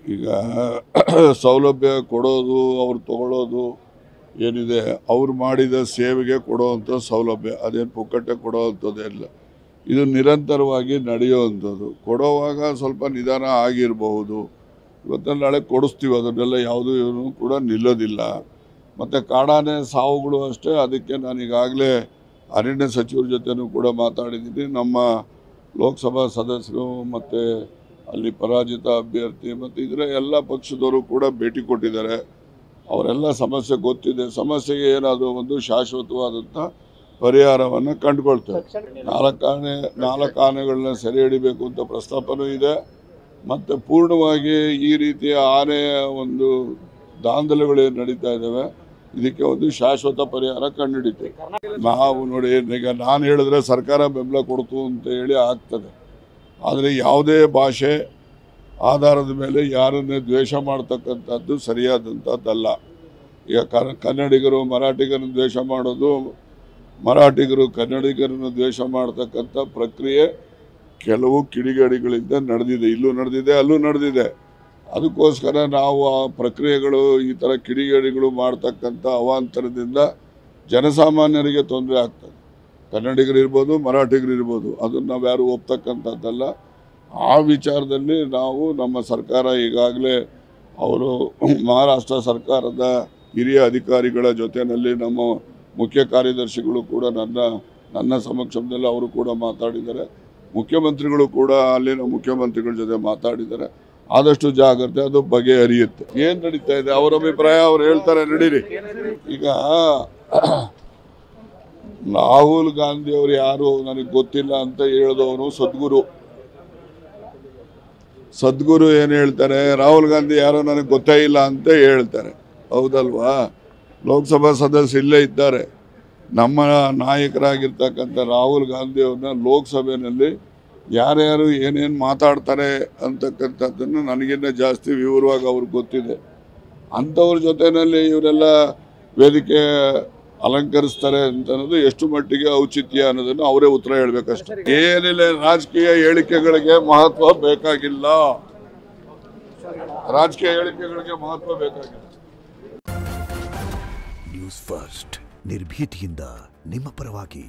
ಈಗ ಸೌಲಭ್ಯ ಕೊಡೋದು ಅವ್ರು ತಗೊಳ್ಳೋದು ಏನಿದೆ ಅವ್ರು ಮಾಡಿದ ಸೇವೆಗೆ ಕೊಡೋವಂಥ ಸೌಲಭ್ಯ ಅದೇನು ಪುಕ್ಕಟ್ಟೆ ಕೊಡೋವಂಥದ್ದಿಲ್ಲ. ಇದು ನಿರಂತರವಾಗಿ ನಡೆಯುವಂಥದ್ದು. ಕೊಡೋವಾಗ ಸ್ವಲ್ಪ ನಿಧಾನ ಆಗಿರಬಹುದು, ಇವತ್ತಲ್ಲಿ ನಾಳೆ ಕೊಡಿಸ್ತೀವಿ, ಅದನ್ನೆಲ್ಲ ಯಾವುದೂ ಇವನು ಕೂಡ ನಿಲ್ಲೋದಿಲ್ಲ. ಮತ್ತು ಕಾಡಾನೆ ಸಾವುಗಳು ಅಷ್ಟೇ. ಅದಕ್ಕೆ ನಾನು ಈಗಾಗಲೇ ಅರಣ್ಯ ಸಚಿವರ ಜೊತೆನೂ ಕೂಡ ಮಾತಾಡಿದ್ದೀನಿ. ನಮ್ಮ ಲೋಕಸಭಾ ಸದಸ್ಯರು ಮತ್ತು ಅಲ್ಲಿ ಪರಾಜಿತ ಅಭ್ಯರ್ಥಿ ಮತ್ತು ಇದರ ಎಲ್ಲ ಪಕ್ಷದವರು ಕೂಡ ಭೇಟಿ ಕೊಟ್ಟಿದ್ದಾರೆ. ಅವರೆಲ್ಲ ಸಮಸ್ಯೆ ಗೊತ್ತಿದೆ. ಸಮಸ್ಯೆಗೆ ಏನಾದರೂ ಒಂದು ಶಾಶ್ವತವಾದಂಥ ಪರಿಹಾರವನ್ನು ಕಂಡುಕೊಳ್ತೇವೆ. 4 ಆನೆಗಳನ್ನ ಸೆರೆ ಹಿಡಿಬೇಕು ಅಂತ ಪ್ರಸ್ತಾಪನೂ ಇದೆ. ಮತ್ತು ಪೂರ್ಣವಾಗಿ ಈ ರೀತಿಯ ಆನೆಯ ಒಂದು ದಾಂಧಲೆಗಳೇನು ನಡೀತಾ ಇದ್ದಾವೆ, ಇದಕ್ಕೆ ಒಂದು ಶಾಶ್ವತ ಪರಿಹಾರ ಕಂಡುಹಿಡಿತೇವೆ. ನಾವು ನೋಡಿ, ಈಗ ನಾನು ಹೇಳಿದ್ರೆ ಸರ್ಕಾರ ಬೆಂಬಲ ಕೊಡ್ತು ಅಂತ ಹೇಳಿ ಆಗ್ತದೆ. ಆದರೆ ಯಾವುದೇ ಭಾಷೆ ಆಧಾರದ ಮೇಲೆ ಯಾರನ್ನೇ ದ್ವೇಷ ಮಾಡ್ತಕ್ಕಂಥದ್ದು ಸರಿಯಾದಂಥದ್ದಲ್ಲ. ಈಗ ಕನ್ನಡಿಗರು ಮರಾಠಿಗರನ್ನು ದ್ವೇಷ ಮಾಡೋದು, ಮರಾಠಿಗರು ಕನ್ನಡಿಗರನ್ನು ದ್ವೇಷ ಮಾಡ್ತಕ್ಕಂಥ ಪ್ರಕ್ರಿಯೆ ಕೆಲವು ಕಿಡಿಗೇಡಿಗಳಿಂದ ನಡೆದಿದೆ. ಇಲ್ಲೂ ನಡೆದಿದೆ, ಅಲ್ಲೂ ನಡೆದಿದೆ. ಅದಕ್ಕೋಸ್ಕರ ನಾವು ಆ ಪ್ರಕ್ರಿಯೆಗಳು, ಈ ಥರ ಕಿಡಿಗೇಡಿಗಳು ಮಾಡ್ತಕ್ಕಂಥ ಅವಾಂತರದಿಂದ ಜನಸಾಮಾನ್ಯರಿಗೆ ತೊಂದರೆ ಆಗ್ತದೆ. ಕನ್ನಡಿಗರಿರ್ಬೋದು, ಮರಾಠಿಗರಿರ್ಬೋದು, ಅದನ್ನು ನಾವು ಯಾರು ಒಪ್ತಕ್ಕಂಥದ್ದಲ್ಲ. ಆ ವಿಚಾರದಲ್ಲಿ ನಾವು ನಮ್ಮ ಸರ್ಕಾರ ಈಗಾಗಲೇ ಅವರು ಮಹಾರಾಷ್ಟ್ರ ಸರ್ಕಾರದ ಹಿರಿಯ ಅಧಿಕಾರಿಗಳ ಜೊತೆಯಲ್ಲಿ ನಮ್ಮ ಮುಖ್ಯ ಕಾರ್ಯದರ್ಶಿಗಳು ಕೂಡ ನನ್ನ ಸಮಕ್ಷಮದಲ್ಲಿ ಅವರು ಕೂಡ ಮಾತಾಡಿದ್ದಾರೆ. ಮುಖ್ಯಮಂತ್ರಿಗಳು ಕೂಡ ಅಲ್ಲಿನ ಮುಖ್ಯಮಂತ್ರಿಗಳ ಜೊತೆ ಮಾತಾಡಿದ್ದಾರೆ. ಆದಷ್ಟು ಜಾಗ್ರತೆ, ಅದು ಬಗೆಹರಿಯುತ್ತೆ. ಏನು ನಡೀತಾ ಇದೆ ಅವರ ಅಭಿಪ್ರಾಯ, ಅವ್ರು ಹೇಳ್ತಾರೆ ನಡೀರಿ. ಈಗ ರಾಹುಲ್ ಗಾಂಧಿ ಅವರು ಯಾರು ನನಗೆ ಗೊತ್ತಿಲ್ಲ ಅಂತ ಹೇಳಿದವನು ಸದ್ಗುರು ಏನು ಹೇಳ್ತಾರೆ, ರಾಹುಲ್ ಗಾಂಧಿ ಯಾರೋ ನನಗೆ ಗೊತ್ತೇ ಇಲ್ಲ ಅಂತ ಹೇಳ್ತಾರೆ. ಹೌದಲ್ವಾ? ಲೋಕಸಭಾ ಸದಸ್ಯರು ಇಲ್ಲೇ ಇದ್ದಾರೆ. ನಮ್ಮ ನಾಯಕರಾಗಿರ್ತಕ್ಕಂಥ ರಾಹುಲ್ ಗಾಂಧಿ ಅವ್ರನ್ನ ಲೋಕಸಭೆಯಲ್ಲಿ ಯಾರ್ಯಾರು ಏನೇನು ಮಾತಾಡ್ತಾರೆ ಅಂತಕ್ಕಂಥದ್ದನ್ನು ನನಗಿನ್ನ ಜಾಸ್ತಿ ವಿವರವಾಗಿ ಅವ್ರಿಗೆ ಗೊತ್ತಿದೆ. ಅಂಥವ್ರ ಜೊತೆಯಲ್ಲಿ ಇವರೆಲ್ಲ ವೇದಿಕೆ ಅಲಂಕರಿಸ್ತಾರೆ ಅಂತ ಅನ್ನೋದು ಎಷ್ಟು ಮಟ್ಟಿಗೆ ಔಚಿತ್ಯ ಅನ್ನೋದನ್ನು ಅವರೇ ಉತ್ತರ ಹೇಳಬೇಕಷ್ಟೇ. ಏನಿಲ್ಲ, ರಾಜಕೀಯ ಹೇಳಿಕೆಗಳಿಗೆ ಮಹತ್ವ ಬೇಕಾಗಿಲ್ಲ. ರಾಜಕೀಯ ಹೇಳಿಕೆಗಳಿಗೆ ಮಹತ್ವ ಬೇಕಾಗಿಲ್ಲ. ನ್ಯೂಸ್ ಫಸ್ಟ್, ನಿರ್ಭೀತಿಯಿಂದ ನಿಮ್ಮ ಪರವಾಗಿ.